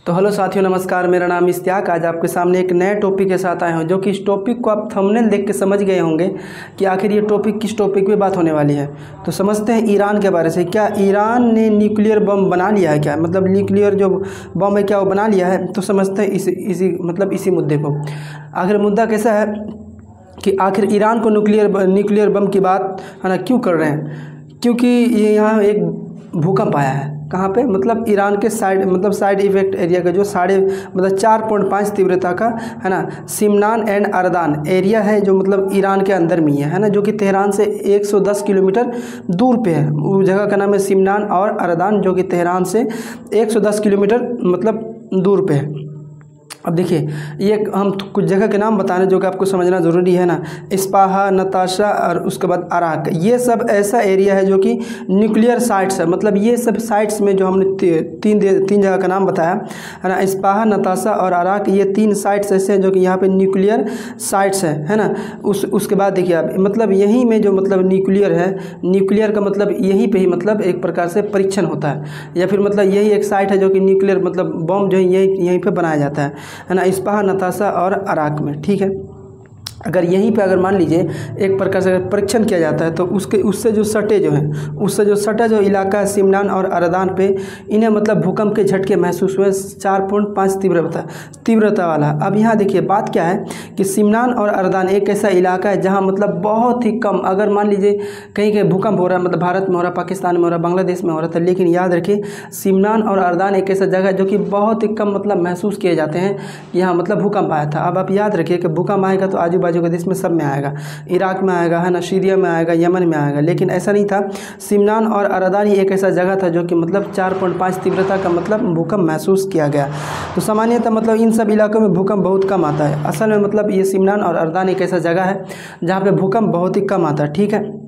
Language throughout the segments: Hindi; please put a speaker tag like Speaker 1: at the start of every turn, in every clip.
Speaker 1: तो हेलो साथियों, नमस्कार। मेरा नाम इश्तियाक। आज आपके सामने एक नए टॉपिक के साथ आए हूँ, जो कि इस टॉपिक को आप थंबनेल देख के समझ गए होंगे कि आखिर ये टॉपिक किस टॉपिक पे बात होने वाली है। तो समझते हैं ईरान के बारे से। क्या ईरान ने न्यूक्लियर बम बना लिया है? क्या मतलब न्यूक्लियर जो बम है क्या वो बना लिया है? तो समझते हैं इसी मुद्दे को। आखिर मुद्दा कैसा है कि आखिर ईरान को न्यूक्लियर बम की बात है ना क्यों कर रहे हैं? क्योंकि ये यहाँ एक भूकंप आया है। कहाँ पे? मतलब ईरान के साइड इफेक्ट एरिया का जो 4.5 तीव्रता का है ना सिमनान एंड अरदान एरिया है, जो मतलब ईरान के अंदर में ही है ना, जो कि तेहरान से 110 किलोमीटर दूर पे है। उस जगह का नाम है सिमनान और अरदान, जो कि तेहरान से 110 किलोमीटर मतलब दूर पे है। अब देखिए, ये हम कुछ जगह के नाम बता रहे हैं जो कि आपको समझना ज़रूरी है ना। इस्पाहा, नताशा और उसके बाद अराक, ये सब ऐसा एरिया है जो कि न्यूक्लियर साइट्स है। मतलब ये सब साइट्स में जो हमने तीन जगह का नाम बताया है ना, इस्पाहा, नताशा और अराक, ये 3 साइट्स ऐसे हैं जो कि यहाँ पे न्यूक्लियर साइट्स है ना। उसके बाद देखिए आप, मतलब यहीं में जो मतलब न्यूक्लियर है, न्यूक्लियर का मतलब यहीं पे ही मतलब एक प्रकार से परीक्षण होता है, या फिर मतलब यही एक साइट है जो कि न्यूक्लियर मतलब बम जो है यहीं पे बनाया जाता है ना, इस्पाहा, नताशा और अराक में। ठीक है, अगर यहीं पे अगर मान लीजिए एक प्रकार से अगर परीक्षण किया जाता है तो उससे जो सटा जो इलाका है सिमनान और अरदान पे, इन्हें मतलब भूकंप के झटके महसूस हुए 4.5 तीव्रता वाला। अब यहाँ देखिए बात क्या है कि सिमनान और अरदान एक ऐसा इलाका है जहाँ मतलब बहुत ही कम, अगर मान लीजिए कहीं भूकंप हो रहा है, मतलब भारत में हो रहा, पाकिस्तान में हो रहा, बांग्लादेश में हो रहा था, लेकिन याद रखिए सिमनान और अरदान एक ऐसा जगह है जो कि बहुत ही कम मतलब महसूस किए जाते हैं कि यहाँ मतलब भूकंप आया था। अब आप याद रखिए कि भूकंप आएगा तो आजू बाजू के देश में सब में आएगा, इराक में आएगा है ना, सीरिया में आएगा, यमन में आएगा, लेकिन ऐसा नहीं था। सिमनान और अरदान ही एक ऐसा जगह था जो कि मतलब 4.5 तीव्रता का मतलब भूकंप महसूस किया गया। तो सामान्यतः मतलब इन सब इलाकों में भूकंप बहुत कम आता है। असल में मतलब ये सिमनान और अरदान एक ऐसा जगह है जहाँ पे भूकंप बहुत ही कम आता है। ठीक है,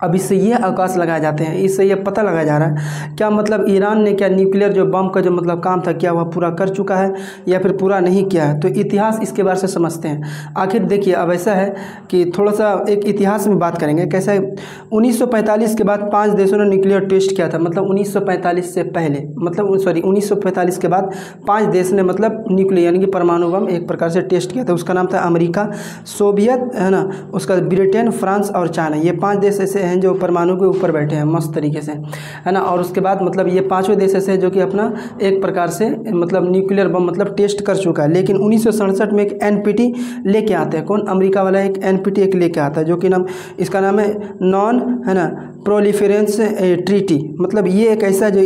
Speaker 1: अब इससे ये अवकाश लगाए जाते हैं, इससे ये पता लगाया जा रहा है क्या मतलब ईरान ने क्या न्यूक्लियर जो बम का जो मतलब काम था क्या वह पूरा कर चुका है या फिर पूरा नहीं किया है। तो इतिहास इसके बारे से समझते हैं। आखिर देखिए, अब ऐसा है कि थोड़ा सा एक इतिहास में बात करेंगे। कैसा है, 1945 के बाद 5 देशों ने न्यूक्लियर टेस्ट किया था। मतलब 1945 से पहले, मतलब 1945 के बाद 5 देश ने मतलब न्यूक्लियर यानी कि परमाणु बम एक प्रकार से टेस्ट किया था। उसका नाम था अमेरिका, सोवियत है ना, उसका ब्रिटेन, फ्रांस और चाइना। ये 5 देश ऐसे हैं जो परमाणु के ऊपर बैठे हैं मस्त तरीके से, है ना। और उसके बाद मतलब ये 5वें देश ऐसे हैं जो कि अपना एक प्रकार से मतलब न्यूक्लियर बम मतलब टेस्ट कर चुका है। लेकिन 1967 में एक एनपीटी लेके आते हैं। कौन? अमेरिका वाला एक एनपीटी एक लेके आता है, जो कि इसका नाम है नॉन है ना प्रोलिफरेंस ट्रीटी। मतलब ये एक ऐसा जो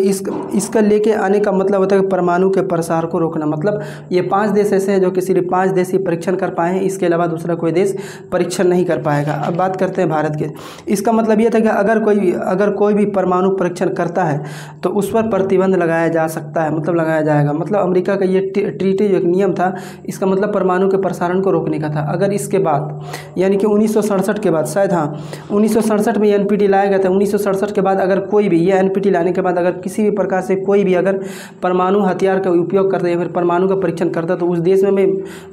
Speaker 1: इसका लेके आने का मतलब होता है कि परमाणु के प्रसार को रोकना। मतलब ये 5 देश ऐसे हैं जो कि सिर्फ 5 देश ही परीक्षण कर पाए हैं, इसके अलावा दूसरा कोई देश परीक्षण नहीं कर पाएगा। अब बात करते हैं भारत के। इसका मतलब ये था कि अगर कोई भी परमाणु परीक्षण करता है तो उस पर प्रतिबंध लगाया जा सकता है, मतलब लगाया जाएगा। मतलब अमेरिका का ये ट्रीटी जो एक नियम था, इसका मतलब परमाणु के प्रसारण को रोकने का था। अगर इसके बाद यानी कि 1967 के बाद, शायद हाँ 1967 में एनपीटी लाया गया था। 1967 के बाद अगर कोई भी, ये एनपीटी लाने के बाद अगर किसी भी प्रकार से कोई भी अगर परमाणु हथियार का उपयोग करता है या फिर परमाणु का परीक्षण करता है तो उस देश में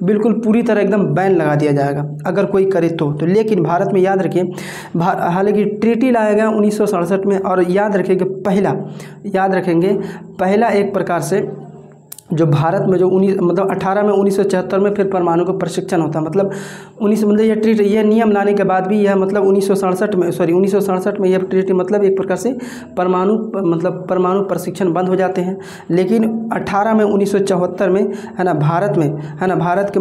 Speaker 1: बिल्कुल पूरी तरह एकदम बैन लगा दिया जाएगा, अगर कोई करे तो। लेकिन भारत में याद रखिए, हालांकि ट्रीटी लाया गया 1967 में, और याद रखेंगे पहला एक प्रकार से जो भारत में जो 18 में 1974 में फिर परमाणु का प्रशिक्षण होता है। मतलब ये ट्रीटी, ये नियम लाने के बाद भी यह मतलब 1967 में यह ट्रीटी मतलब एक प्रकार से परमाणु प्रशिक्षण बंद हो जाते हैं। लेकिन 18 में 1974 में है ना भारत में है ना भारत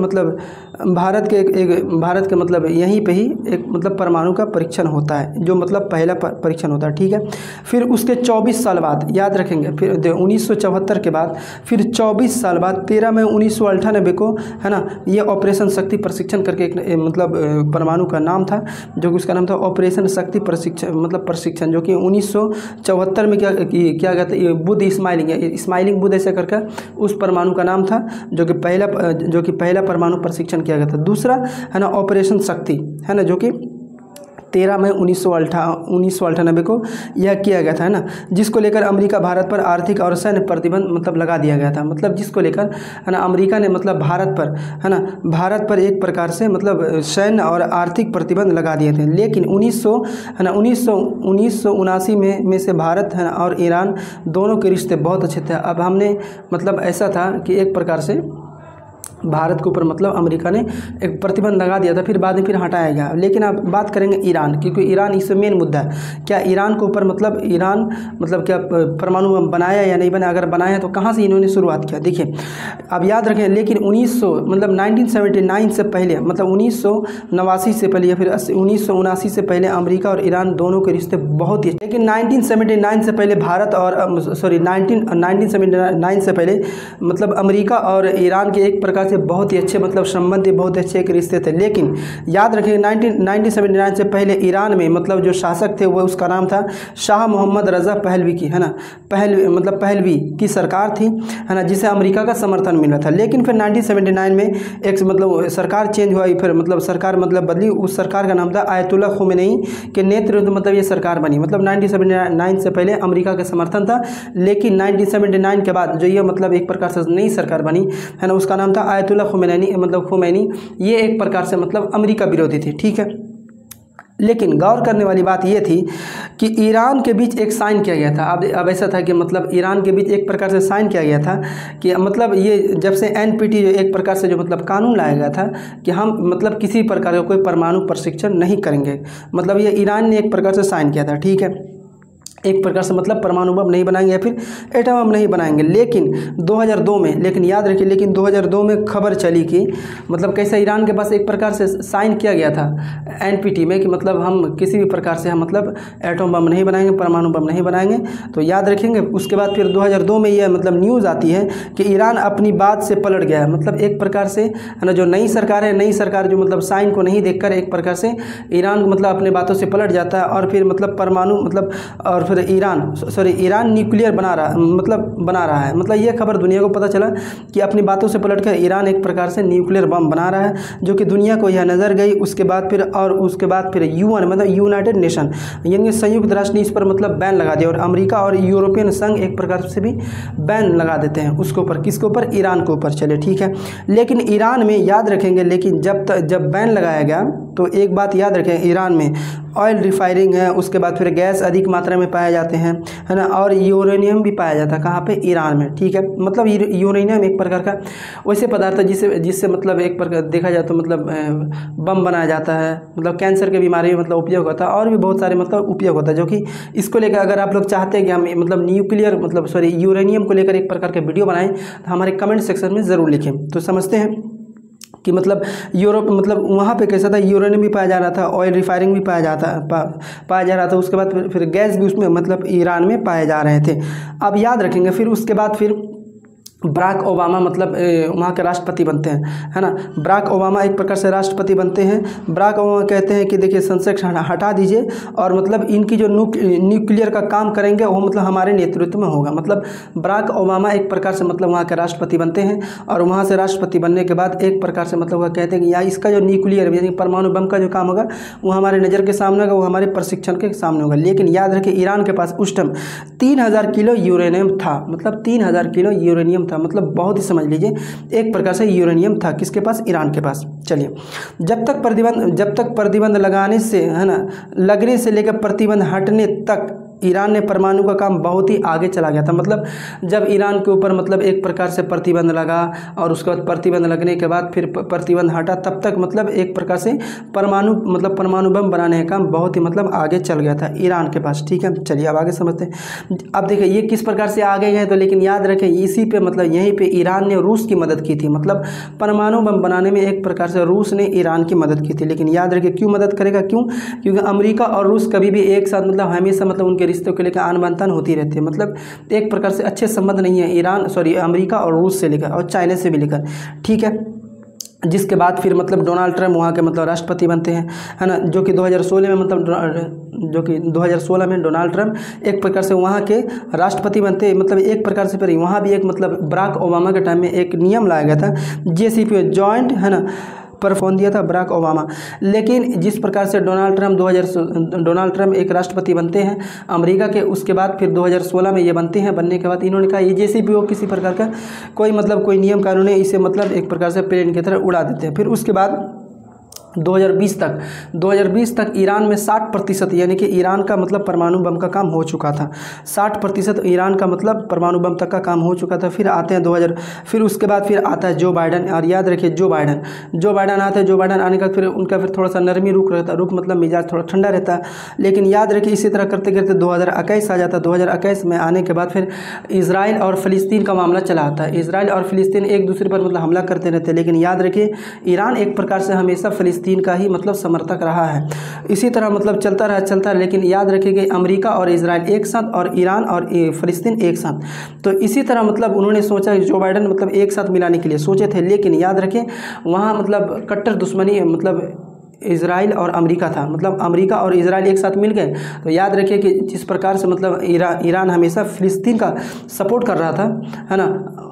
Speaker 1: के मतलब यहीं पे ही एक मतलब परमाणु का परीक्षण होता है, जो मतलब पहला परीक्षण होता है। ठीक है, फिर उसके 24 साल बाद याद रखेंगे, फिर 1974 के बाद फिर 24 साल बाद 13 मई 1998 को है ना ये ऑपरेशन शक्ति प्रशिक्षण करके एक मतलब परमाणु का नाम था, जो कि उसका नाम था ऑपरेशन शक्ति प्रशिक्षण, जो कि 1974 में किया गया था। ये बुध स्माइलिंग बुध ऐसे करके उस परमाणु का नाम था, जो कि पहला परमाणु प्रशिक्षण किया गया था। दूसरा है ना ऑपरेशन शक्ति है ना, जो कि 13 मई 1998 को यह किया गया था, है ना, जिसको लेकर अमेरिका भारत पर आर्थिक और सैन्य प्रतिबंध मतलब लगा दिया गया था। मतलब जिसको लेकर, है ना, अमेरिका ने मतलब भारत पर, है ना, भारत पर एक प्रकार से मतलब सैन्य और आर्थिक प्रतिबंध लगा दिए थे। लेकिन 1979 में से भारत, है ना, और ईरान दोनों के रिश्ते बहुत अच्छे थे। अब हमने मतलब ऐसा था कि एक प्रकार से भारत के ऊपर मतलब अमेरिका ने एक प्रतिबंध लगा दिया था, फिर बाद में फिर हटाया गया। लेकिन अब बात करेंगे ईरान, क्योंकि ईरान इसमें मेन मुद्दा है। क्या ईरान के ऊपर मतलब ईरान मतलब क्या परमाणु बम बनाया या नहीं बनाया? अगर बनाया तो कहाँ से इन्होंने शुरुआत किया? देखिए, अब याद रखें, लेकिन 1979 से पहले, मतलब 1989 से पहले या फिर 1979 से पहले अमेरिका और ईरान दोनों के रिश्ते बहुत ही, लेकिन 1979 से पहले भारत और 1979 से पहले मतलब अमेरिका और ईरान के एक प्रकार से बहुत ही अच्छे मतलब संबंध, बहुत अच्छे एक रिश्ते थे। लेकिन याद रखें 1979 से पहले ईरान में मतलब जो शासक थे वो उसका नाम था शाह मोहम्मद रज़ा पहलवी की, है ना, पहलवी की सरकार थी, है ना, जिसे अमेरिका का समर्थन मिला था। लेकिन फिर 1979 में एक मतलब सरकार चेंज हुआ, फिर मतलब सरकार मतलब बदली। उस सरकार का नाम था आयतुल्ला खुमैनी के नेतृत्व मतलब ये सरकार बनी। मतलब 1979 से पहले अमेरिका का समर्थन था, लेकिन 1979 के बाद जो ये मतलब एक प्रकार से नई सरकार बनी, है ना, उसका नाम था आयतुल्ला खुमैनी। ये एक प्रकार से मतलब अमेरिका विरोधी थी, ठीक है। लेकिन गौर करने वाली बात ये थी कि ईरान के बीच एक साइन किया गया था। अब ऐसा था कि मतलब ईरान के बीच एक प्रकार से साइन किया गया था कि मतलब ये जब से NPT जो एक प्रकार से जो मतलब कानून लाया गया था कि हम मतलब किसी प्रकार का कोई परमाणु प्रशिक्षण नहीं करेंगे। मतलब ये ईरान ने एक प्रकार से साइन किया था, ठीक है, एक प्रकार से मतलब परमाणु बम नहीं बनाएंगे या फिर एटम बम नहीं बनाएंगे। लेकिन 2002 में, लेकिन याद रखिए, लेकिन 2002 में खबर चली कि मतलब कैसे ईरान के पास एक प्रकार से साइन किया गया था NPT में कि मतलब हम किसी भी प्रकार से हम मतलब एटम बम नहीं बनाएंगे, परमाणु बम नहीं बनाएंगे। तो याद रखेंगे, उसके बाद फिर 2002 में यह मतलब न्यूज़ आती है कि ईरान अपनी बात से पलट गया है। मतलब एक प्रकार से, है ना, जो नई सरकार है, नई सरकार जो मतलब साइन को नहीं देखकर एक प्रकार से ईरान मतलब अपने बातों से पलट जाता है और फिर मतलब परमाणु मतलब और फिर ईरान न्यूक्लियर बना रहा है। मतलब ये खबर दुनिया को पता चला कि अपनी बातों से पलटकर ईरान एक प्रकार से न्यूक्लियर बम बना रहा है, जो कि दुनिया को यह नज़र गई। उसके बाद फिर UN मतलब यूनाइटेड नेशन यानी संयुक्त राष्ट्र ने इस पर मतलब बैन लगा दिया, और अमेरिका और यूरोपियन संघ एक प्रकार से भी बैन लगा देते हैं उसके ऊपर। किसके ऊपर? ईरान के ऊपर, चले, ठीक है। लेकिन ईरान में याद रखेंगे, लेकिन जब बैन लगाया गया तो एक बात याद रखें, ईरान में ऑयल रिफाइनिंग है, उसके बाद फिर गैस अधिक मात्रा में पाए जाते हैं, है ना, और यूरेनियम भी पाया जाता है। कहाँ पे? ईरान में, ठीक है। मतलब यूरेनियम एक प्रकार का वैसे पदार्थ है जिससे मतलब एक प्रकार देखा जाए तो मतलब बम बनाया जाता है, मतलब कैंसर के बीमारी में मतलब उपयोग होता है, और भी बहुत सारे मतलब उपयोग होता है। जो कि इसको लेकर अगर आप लोग चाहते हैं कि हम मतलब यूरेनियम को लेकर एक प्रकार का वीडियो बनाएं तो हमारे कमेंट सेक्शन में ज़रूर लिखें। तो समझते हैं कि मतलब यूरोप मतलब वहाँ पे कैसा था, यूरेनियम भी पाया जा रहा था, ऑयल रिफाइनिंग भी पाया जा रहा था। उसके बाद फिर गैस भी उसमें मतलब ईरान में पाए जा रहे थे। अब याद रखेंगे, फिर उसके बाद फिर बराक ओबामा मतलब वहाँ के राष्ट्रपति बनते हैं, है ना। बराक ओबामा एक प्रकार से राष्ट्रपति बनते हैं। बराक ओबामा कहते हैं कि देखिए संरक्षक हटा दीजिए, और मतलब इनकी जो न्यूक्लियर का काम करेंगे वो मतलब हमारे नेतृत्व में होगा। मतलब बराक ओबामा एक प्रकार से मतलब वहाँ के राष्ट्रपति बनते हैं, और वहाँ से राष्ट्रपति बनने के बाद एक प्रकार से मतलब वह कहते हैं कि या इसका जो न्यूक्लियर यानी परमाणु बम का जो काम होगा वो हमारे नज़र के सामने होगा, वो हमारे प्रशिक्षण के सामने होगा। लेकिन याद रखिए, ईरान के पास उस टाइम 3000 किलो यूरेनियम था। मतलब 3000 किलो यूरेनियम था, मतलब बहुत ही समझ लीजिए एक प्रकार से यूरेनियम था। किसके पास? ईरान के पास। चलिए, जब तक प्रतिबंध लगाने से, है ना, लगने से लेकर प्रतिबंध हटने तक ईरान ने परमाणु का काम बहुत ही आगे चला गया था। मतलब जब ईरान के ऊपर मतलब एक प्रकार से प्रतिबंध लगा और उसके बाद प्रतिबंध लगने के बाद फिर प्रतिबंध हटा, तब तक मतलब एक प्रकार से परमाणु बम बनाने का काम बहुत ही मतलब आगे चल गया था ईरान के पास, ठीक है। चलिए अब आगे समझते हैं। अब देखिए ये किस प्रकार से आगे गए, तो लेकिन याद रखें इसी पे मतलब यहीं पे ईरान ने रूस की मदद की थी। मतलब परमाणु बम बनाने में एक प्रकार से रूस ने ईरान की मदद की थी। लेकिन याद रखिए क्यों मदद करेगा? क्योंकि अमेरिका और रूस कभी भी एक साथ मतलब हमेशा मतलब उनके रिश्तों को लेकर आन बान होती रहती है। मतलब एक प्रकार से अच्छे संबंध नहीं है अमेरिका और रूस से लेकर और चाइना से भी लेकर, ठीक है। जिसके बाद फिर मतलब डोनाल्ड ट्रम्प वहाँ के मतलब राष्ट्रपति बनते हैं, है ना, जो कि 2016 में डोनाल्ड ट्रम्प एक प्रकार से वहाँ के राष्ट्रपति बनते हैं। मतलब एक प्रकार से फिर वहाँ भी एक मतलब बराक ओबामा के टाइम में एक नियम लाया गया था JCPOA, जॉइंट, है ना, पर फ़ोन दिया था बराक ओबामा। लेकिन जिस प्रकार से डोनाल्ड ट्रंप एक राष्ट्रपति बनते हैं अमेरिका के, उसके बाद फिर 2016 में ये बनते हैं। बनने के बाद इन्होंने कहा ये जैसे भी हो किसी प्रकार का कोई नियम कानून है, इसे मतलब एक प्रकार से प्लेन की तरह उड़ा देते हैं। फिर उसके बाद 2020 तक ईरान में 60% यानी कि ईरान का मतलब परमाणु बम का काम हो चुका था। 60% ईरान का मतलब परमाणु बम तक का काम हो चुका था। फिर आते हैं फिर उसके बाद फिर आता है जो बाइडन। और याद रखिए जो बाइडन आते हैं। जो बाइडन आने का फिर उनका फिर थोड़ा सा नरमी रुख रहता है, रुख मतलब मिजाज थोड़ा ठंडा रहता है। लेकिन याद रखिए इसी तरह करते करते 2021 आ जाता है। 2021 में आने के बाद फिर इजराइल और फ़िलिस्तीन का मामला चला आता है। इजराइल और फ़िलिस्तीन एक दूसरे पर मतलब हमला करते रहते हैं। लेकिन याद रखिए ईरान एक प्रकार से हमेशा फ़िलिस्तीन का ही मतलब समर्थक रहा है। इसी तरह मतलब चलता रहा। लेकिन याद रखिए कि अमेरिका और इजराइल एक साथ और ईरान और फ़िलिस्तीन एक साथ। तो इसी तरह मतलब उन्होंने सोचा कि जो बाइडन मतलब एक साथ मिलाने के लिए सोचे थे। लेकिन याद रखें वहाँ मतलब कट्टर दुश्मनी मतलब इजराइल और अमेरिका था। मतलब अमेरिका और इजराइल एक साथ मिल गए। तो याद रखिए कि जिस प्रकार से मतलब ईरान हमेशा फ़िलिस्तीन का सपोर्ट कर रहा था, है ना,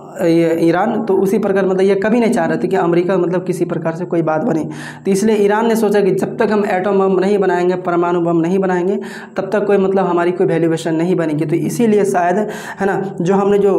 Speaker 1: ईरान, तो उसी प्रकार मतलब ये कभी नहीं चाह रहे थे कि अमेरिका मतलब किसी प्रकार से कोई बात बने। तो इसलिए ईरान ने सोचा कि जब तक हम एटम बम नहीं बनाएंगे, परमाणु बम नहीं बनाएंगे, तब तक कोई मतलब हमारी कोई वैल्यूएशन नहीं बनेगी। तो इसीलिए शायद, है ना, जो हमने जो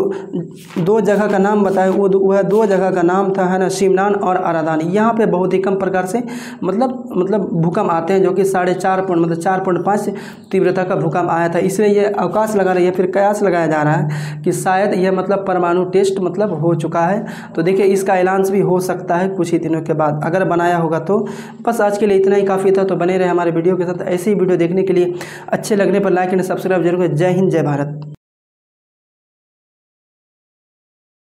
Speaker 1: 2 जगह का नाम बताया वह 2 जगह का नाम था, है ना, शिमनान और अरादान। यहाँ पे बहुत ही कम प्रकार से मतलब भूकंप आते हैं, जो कि 4.5 मतलब 4.5 तीव्रता का भूकंप आया था। इसलिए ये अवकाश लगा रही है, फिर कयास लगाया जा रहा है कि शायद यह मतलब परमाणु टेस्ट मतलब हो चुका है। तो देखिए इसका ऐलान भी हो सकता है कुछ ही दिनों के बाद, अगर बनाया होगा तो। बस आज के लिए इतना ही काफ़ी था। तो बने रहे हमारे वीडियो के साथ। ऐसे ही वीडियो देखने के लिए अच्छे लगने पर लाइक एंड सब्सक्राइब जरूर करें। जय हिंद, जय भारत।